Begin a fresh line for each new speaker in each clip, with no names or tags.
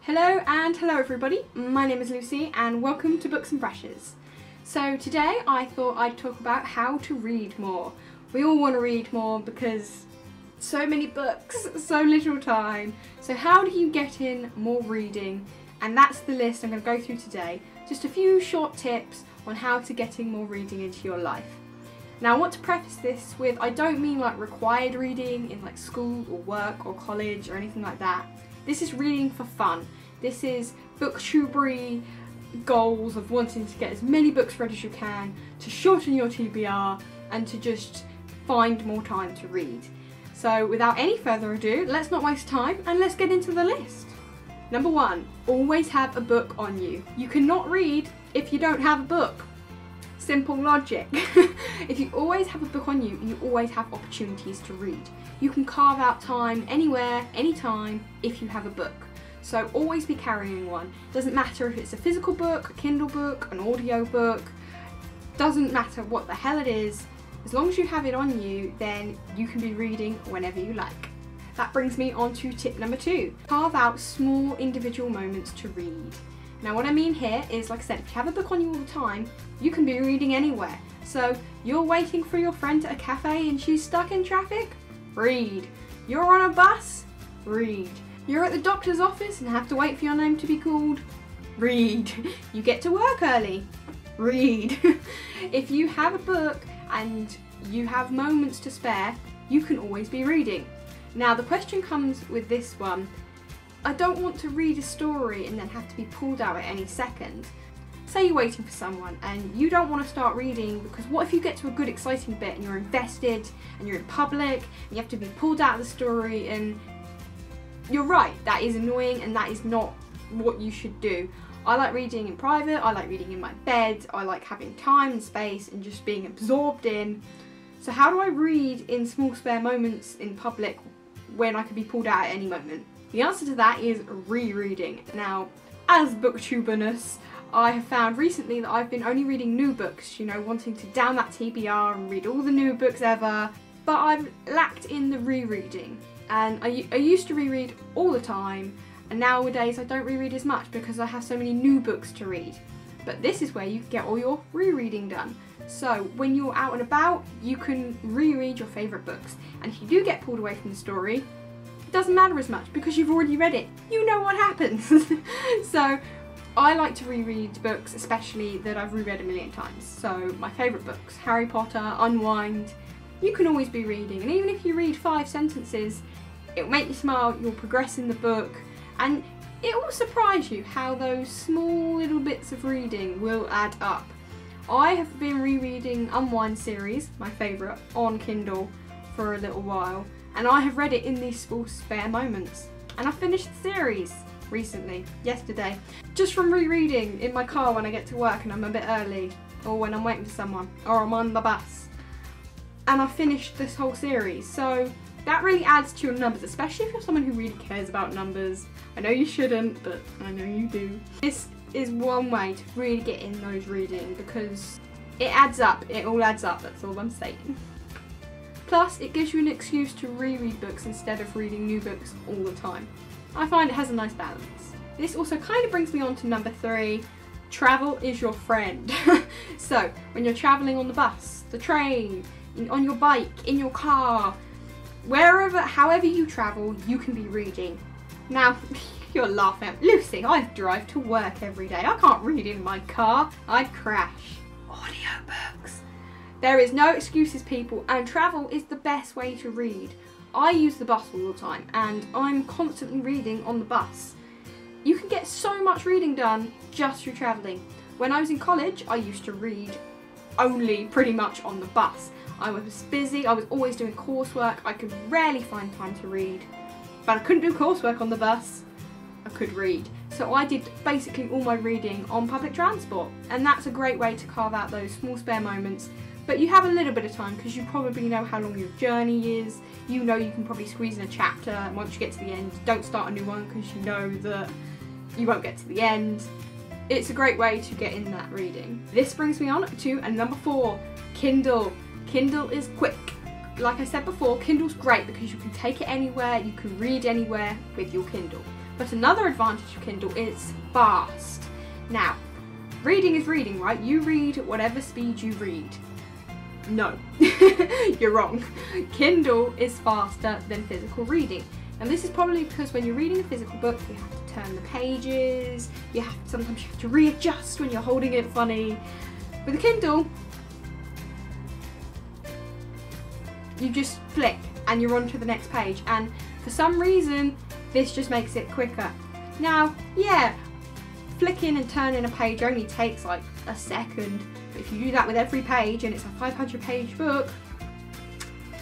Hello everybody, my name is Lucy and welcome to Books and Brushes. So today I thought I'd talk about how to read more. We all want to read more because so many books, so little time. So how do you get in more reading? And that's the list I'm going to go through today. Just a few short tips on how to get in more reading into your life. Now I want to preface this with, I don't mean like required reading in like school or work or college or anything like that. This is reading for fun. This is booktubery goals of wanting to get as many books read as you can, to shorten your TBR and to just find more time to read. So without any further ado, let's not waste time and let's get into the list. Number 1, always have a book on you. You cannot read if you don't have a book. Simple logic. If you always have a book on you, you always have opportunities to read. You can carve out time anywhere, anytime, if you have a book. So always be carrying one. Doesn't matter if it's a physical book, a Kindle book, an audio book. Doesn't matter what the hell it is. As long as you have it on you, then you can be reading whenever you like. That brings me on to tip number 2. Carve out small individual moments to read. Now what I mean here is, like I said, if you have a book on you all the time, you can be reading anywhere. So you're waiting for your friend at a cafe and she's stuck in traffic? Read. You're on a bus? Read. You're at the doctor's office and have to wait for your name to be called? Read. You get to work early? Read. If you have a book and you have moments to spare, you can always be reading. Now the question comes with this one. I don't want to read a story and then have to be pulled out at any second. Say you're waiting for someone and you don't want to start reading because what if you get to a good exciting bit and you're invested and you're in public and you have to be pulled out of the story, and you're right, that is annoying and that is not what you should do. I like reading in private, I like reading in my bed, I like having time and space and just being absorbed in. So how do I read in small spare moments in public when I could be pulled out at any moment? The answer to that is rereading. Now, as booktuberness, I have found recently that I've been only reading new books, you know, wanting to down that TBR and read all the new books ever, but I've lacked in the rereading. And I used to reread all the time, and nowadays I don't reread as much because I have so many new books to read. But this is where you can get all your rereading done. So when you're out and about, you can reread your favourite books. And if you do get pulled away from the story, it doesn't matter as much because you've already read it. You know what happens. So I like to reread books, especially that I've reread a million times. So my favourite books, Harry Potter, Unwind, you can always be reading. And even if you read 5 sentences, it'll make you smile, you'll progress in the book, and it will surprise you how those small little bits of reading will add up. I have been rereading Unwind series, my favourite, on Kindle for a little while, and I have read it in these small spare moments. And I finished the series recently, yesterday, just from rereading in my car when I get to work and I'm a bit early, or when I'm waiting for someone, or I'm on the bus. And I finished this whole series, so that really adds to your numbers, especially if you're someone who really cares about numbers. I know you shouldn't, but I know you do. This is one way to really get in those reading because it adds up, it all adds up, that's all I'm saying. Plus, it gives you an excuse to reread books instead of reading new books all the time. I find it has a nice balance. This also kind of brings me on to number 3, travel is your friend. So, when you're travelling on the bus, the train, on your bike, in your car, wherever, however you travel, you can be reading. Now, you're laughing. Lucy, I drive to work every day. I can't read in my car. I'd crash. Audiobooks. There is no excuses, people, and travel is the best way to read. I use the bus all the time, and I'm constantly reading on the bus. You can get so much reading done just through travelling. When I was in college, I used to read only pretty much on the bus. I was busy, I was always doing coursework, I could rarely find time to read. But I couldn't do coursework on the bus, I could read. So I did basically all my reading on public transport, and that's a great way to carve out those small spare moments. But you have a little bit of time because you probably know how long your journey is, you know you can probably squeeze in a chapter, and once you get to the end, don't start a new one because you know that you won't get to the end. It's a great way to get in that reading. This brings me on to number 4, Kindle. Kindle is quick. Like I said before, Kindle's great because you can take it anywhere, you can read anywhere with your Kindle. But another advantage of Kindle is fast. Now, reading is reading, right? You read at whatever speed you read. No, you're wrong. Kindle is faster than physical reading. And this is probably because when you're reading a physical book, you have to turn the pages, sometimes you have to readjust when you're holding it funny. With a Kindle, you just flick and you're on to the next page, and for some reason this just makes it quicker. Now, yeah, flicking and turning a page only takes like a second, but if you do that with every page and it's a 500-page book,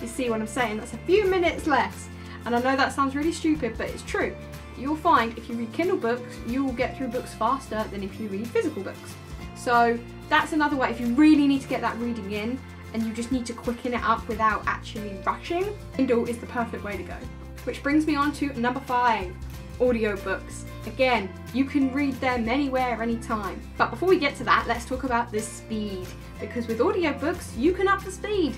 you see what I'm saying, that's a few minutes less. And I know that sounds really stupid, but it's true. You'll find if you read Kindle books, you will get through books faster than if you read physical books. So that's another way. If you really need to get that reading in and you just need to quicken it up without actually rushing, Kindle is the perfect way to go. Which brings me on to number 5, audiobooks. Again, you can read them anywhere, anytime. But before we get to that, let's talk about the speed. Because with audiobooks, you can up the speed.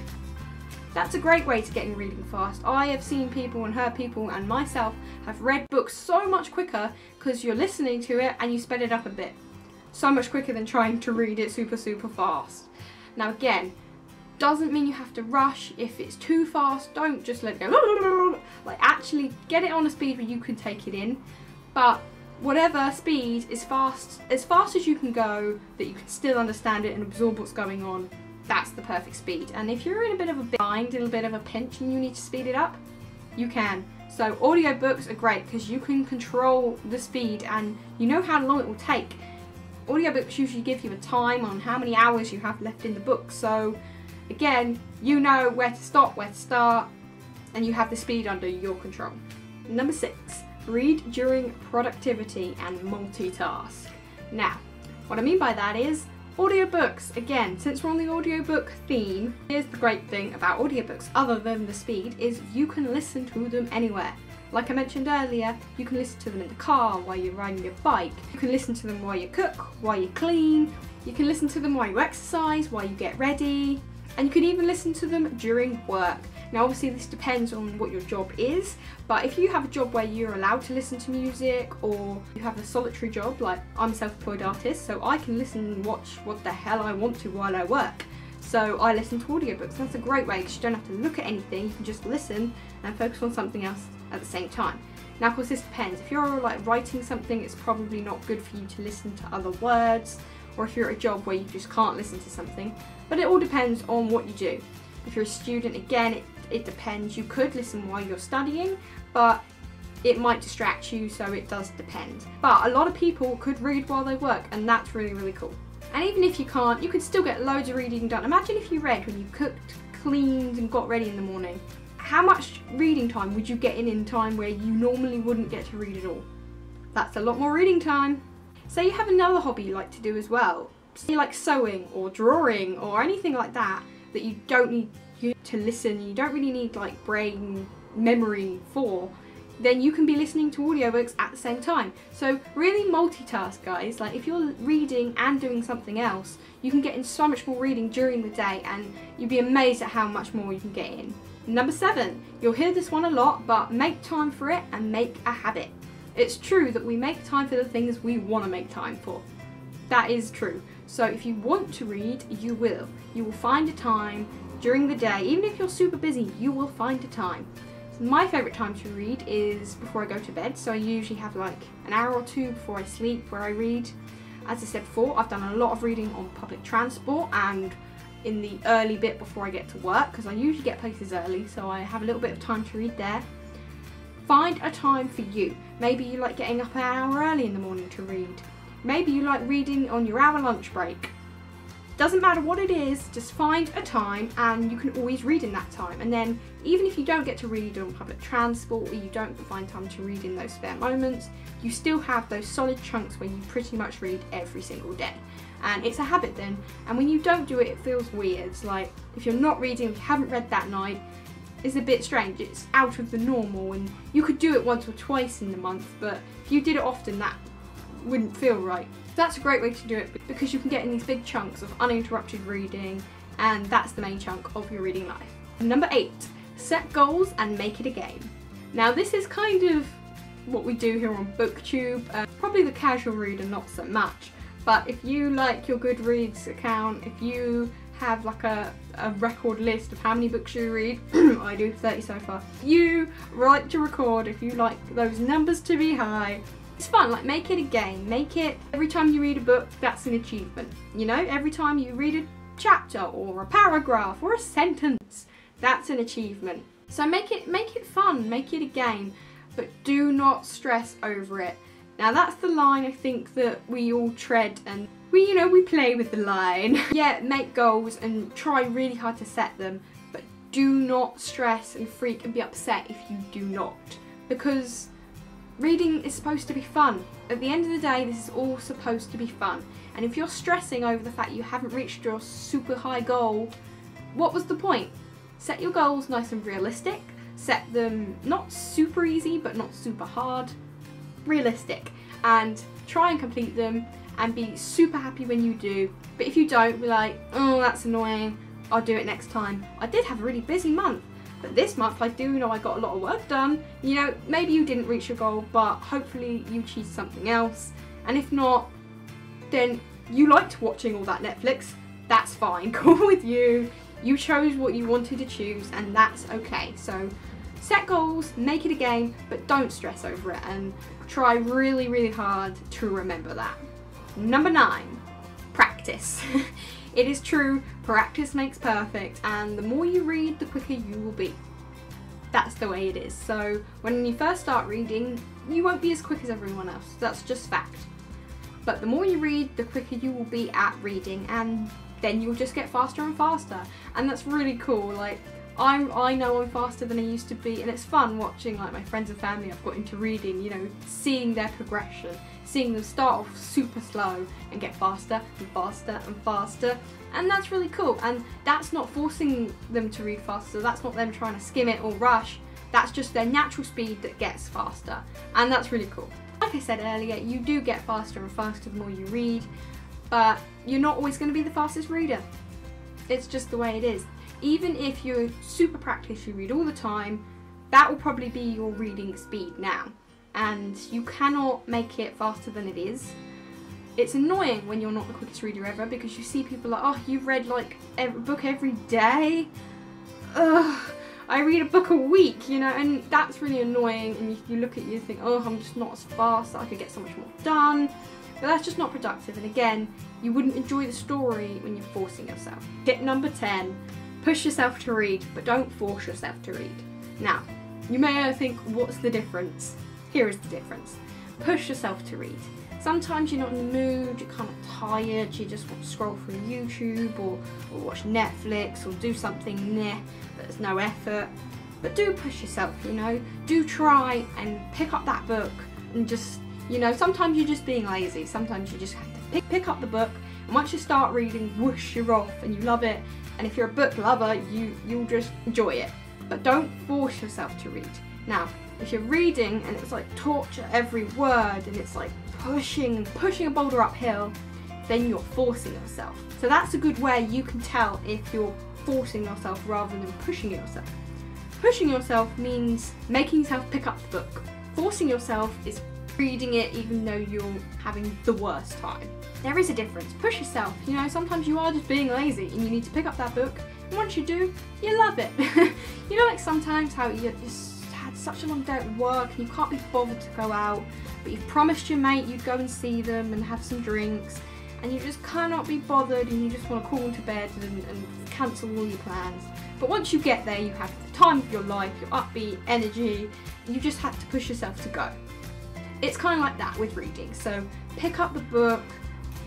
That's a great way to getting reading fast. I have seen people and heard people and myself have read books so much quicker because you're listening to it and you sped it up a bit. So much quicker than trying to read it super fast. Now again, doesn't mean you have to rush. If it's too fast, don't just let it go. Like, actually get it on a speed where you can take it in. But whatever speed is fast as you can go, that you can still understand it and absorb what's going on. That's the perfect speed. And if you're in a bit of a bind, in a bit of a pinch and you need to speed it up, you can. So audiobooks are great because you can control the speed and you know how long it will take. Audiobooks usually give you a time on how many hours you have left in the book. So again, you know where to stop, where to start, and you have the speed under your control. Number 6, read during productivity and multitask. Now, what I mean by that is audiobooks. Again, since we're on the audiobook theme, here's the great thing about audiobooks, other than the speed, is you can listen to them anywhere. Like I mentioned earlier, you can listen to them in the car, while you're riding your bike. You can listen to them while you cook, while you clean. You can listen to them while you exercise, while you get ready. And you can even listen to them during work. Now obviously this depends on what your job is, but if you have a job where you're allowed to listen to music, or you have a solitary job, like I'm a self-employed artist, so I can listen and watch what the hell I want to while I work. So I listen to audiobooks. That's a great way because you don't have to look at anything, you can just listen and focus on something else at the same time. Now of course this depends. If you're like writing something, it's probably not good for you to listen to other words, or if you're at a job where you just can't listen to something. But it all depends on what you do. If you're a student, again, it depends. You could listen while you're studying, but it might distract you, so it does depend. But a lot of people could read while they work, and that's really cool. And even if you can't, you could still get loads of reading done. Imagine if you read when you cooked, cleaned, and got ready in the morning. How much reading time would you get in time where you normally wouldn't get to read at all? That's a lot more reading time. Say you have another hobby you like to do as well. Say like sewing or drawing or anything like that, that you don't need to listen, you don't really need like brain memory for, then you can be listening to audiobooks at the same time. So really multitask, guys. Like if you're reading and doing something else, you can get in so much more reading during the day, and you'd be amazed at how much more you can get in. Number 7, you'll hear this one a lot, but make time for it and make a habit. It's true that we make time for the things we want to make time for. That is true. So if you want to read, you will. You will find a time during the day. Even if you're super busy, you will find a time. So my favourite time to read is before I go to bed. So I usually have like an hour or 2 before I sleep where I read. As I said before, I've done a lot of reading on public transport and in the early bit before I get to work, because I usually get places early, so I have a little bit of time to read there. Find a time for you. Maybe you like getting up an hour early in the morning to read. Maybe you like reading on your hour lunch break. Doesn't matter what it is, just find a time and you can always read in that time. And then even if you don't get to read on public transport, or you don't find time to read in those spare moments, you still have those solid chunks where you pretty much read every single day. And it's a habit then, and when you don't do it, it feels weird. It's like if you're not reading, if you haven't read that night, it's a bit strange. It's out of the normal, and you could do it once or twice in the month, but if you did it often, that wouldn't feel right. That's a great way to do it because you can get in these big chunks of uninterrupted reading, and that's the main chunk of your reading life. Number 8, set goals and make it a game. Now this is kind of what we do here on BookTube. Probably the casual reader not so much, but if you like your Goodreads account, if you have like a record list of how many books you read, I do 30 so far, you like to record, if you like those numbers to be high, it's fun. Like, make it a game, make it every time you read a book, that's an achievement, you know, every time you read a chapter or a paragraph or a sentence, that's an achievement. So make it fun, make it a game, but do not stress over it. Now that's the line I think that we all tread, and we play with the line. Yeah, make goals and try really hard to set them, but do not stress and freak and be upset if you do not, because reading is supposed to be fun. At the end of the day, this is all supposed to be fun, and if you're stressing over the fact you haven't reached your super high goal, what was the point? Set your goals nice and realistic, set them not super easy but not super hard, realistic, and try and complete them and be super happy when you do. But if you don't, be like, oh, that's annoying, I'll do it next time. I did have a really busy month, but this month I do know I got a lot of work done. You know, maybe you didn't reach your goal, but hopefully you achieved something else, and if not, then you liked watching all that Netflix, that's fine, cool with you. You chose what you wanted to choose, and that's okay. So set goals, make it a game, but don't stress over it, and try really, really hard to remember that. Number 9, practice. It is true, practice makes perfect, and the more you read, the quicker you will be. That's the way it is. So when you first start reading, you won't be as quick as everyone else. That's just fact. But the more you read, the quicker you will be at reading, and then you'll just get faster and faster, and that's really cool. Like, I know I'm faster than I used to be, and it's fun watching like my friends and family I've got into reading, you know, seeing their progression, seeing them start off super slow and get faster and faster and faster, and that's really cool. And that's not forcing them to read faster, that's not them trying to skim it or rush, that's just their natural speed that gets faster, and that's really cool. Like I said earlier, you do get faster and faster the more you read, but you're not always going to be the fastest reader. It's just the way it is. Even if you're super practiced, you read all the time, that will probably be your reading speed now, and you cannot make it faster than it is. It's annoying when you're not the quickest reader ever, because you see people like, oh, you've read like a book every day? Ugh, I read a book a week, you know, and that's really annoying, and you look at you and think, oh, I'm just not as fast, I could get so much more done. But that's just not productive, and again, you wouldn't enjoy the story when you're forcing yourself. Tip number 10, push yourself to read, but don't force yourself to read. Now, you may think, what's the difference? Here is the difference. Push yourself to read. Sometimes you're not in the mood, you're kind of tired, you just want to scroll through YouTube or watch Netflix or do something there's no effort. But do push yourself, you know, do try and pick up that book and just, you know, sometimes you're just being lazy, sometimes you just have to pick up the book, and once you start reading, whoosh, you're off and you love it, and if you're a book lover, you'll just enjoy it. But don't force yourself to read. Now, if you're reading and it's like torture every word and it's like pushing a boulder uphill, then you're forcing yourself. So that's a good way you can tell if you're forcing yourself rather than pushing yourself. Pushing yourself means making yourself pick up the book. Forcing yourself is reading it even though you're having the worst time. There is a difference. Push yourself. You know, sometimes you are just being lazy and you need to pick up that book, and once you do, you love it. You know, like sometimes how you just had such a long day at work and you can't be bothered to go out, but you've promised your mate you'd go and see them and have some drinks, and you just cannot be bothered and you just want to crawl into bed and cancel all your plans. But once you get there, you have the time of your life, your upbeat energy, you just have to push yourself to go. It's kind of like that with reading. So pick up the book,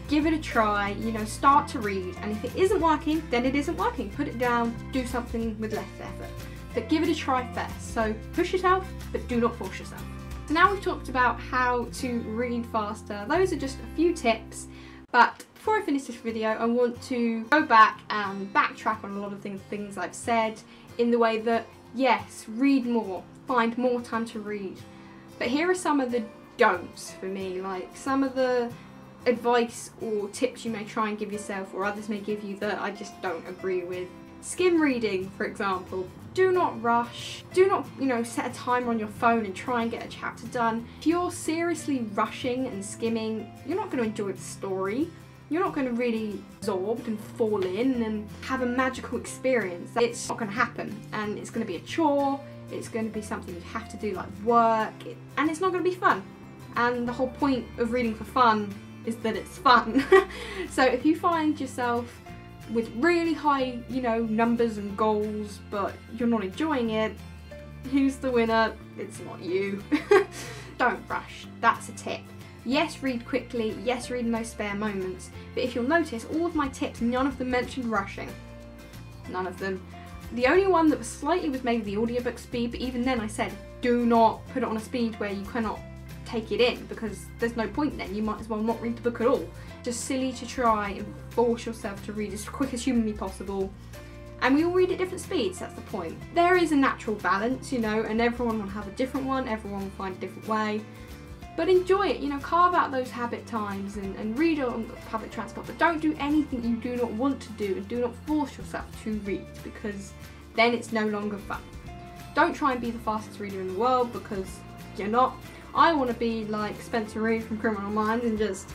give it a try, you know, start to read, and if it isn't working, then it isn't working. Put it down, do something with less effort. But give it a try first. So push yourself, but do not force yourself. So now we've talked about how to read faster. Those are just a few tips, but before I finish this video, I want to go back and backtrack on a lot of things I've said in the way that, yes, read more, find more time to read. But here are some of the don'ts for me, like some of the advice or tips you may try and give yourself or others may give you that I just don't agree with. Skim reading, for example. Do not rush. Do not, set a timer on your phone and try and get a chapter done. If you're seriously rushing and skimming, you're not going to enjoy the story. You're not going to really absorb and fall in and have a magical experience. It's not going to happen, and it's going to be a chore. It's going to be something you have to do like work, and it's not going to be fun. And the whole point of reading for fun is that it's fun. So if you find yourself with really high, numbers and goals, but you're not enjoying it, who's the winner? It's not you. Don't rush. That's a tip. Yes, read quickly. Yes, read in those spare moments. But if you'll notice, all of my tips, none of them mentioned rushing. None of them. The only one that was maybe the audiobook speed, but even then I said, do not put it on a speed where you cannot take it in, because there's no point then. You might as well not read the book at all. Just silly to try and force yourself to read as quick as humanly possible. And we all read at different speeds, that's the point. There is a natural balance, and everyone will have a different one, everyone will find a different way. But enjoy it, carve out those habit times and read on public transport, but don't do anything you do not want to do, and do not force yourself to read, because then it's no longer fun. Don't try and be the fastest reader in the world, because you're not. I want to be like Spencer Reid from Criminal Minds and just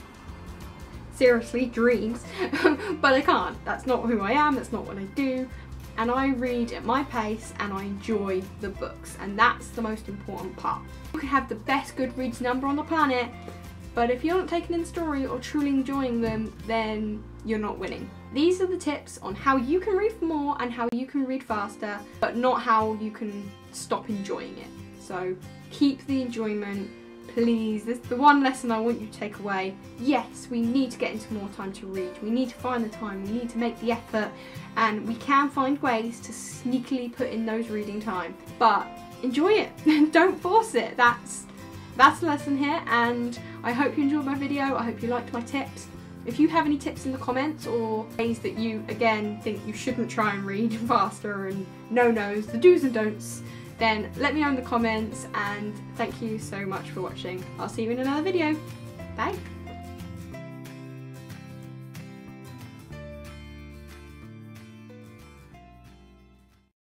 seriously dreams, but I can't. That's not who I am, that's not what I do. And I read at my pace and I enjoy the books, and that's the most important part. You can have the best Goodreads number on the planet, but if you're not taking in the story or truly enjoying them, then you're not winning. These are the tips on how you can read more and how you can read faster, but not how you can stop enjoying it. So keep the enjoyment, please. This is the one lesson I want you to take away. Yes, we need to get into more time to read. We need to find the time, we need to make the effort, and we can find ways to sneakily put in those reading time. But enjoy it. Don't force it. That's the lesson here, and I hope you enjoyed my video. I hope you liked my tips. If you have any tips in the comments, or ways that you, again, think you shouldn't try and read faster, and no-nos, the do's and don'ts, then let me know in the comments, and thank you so much for watching. I'll see you in another video. Bye!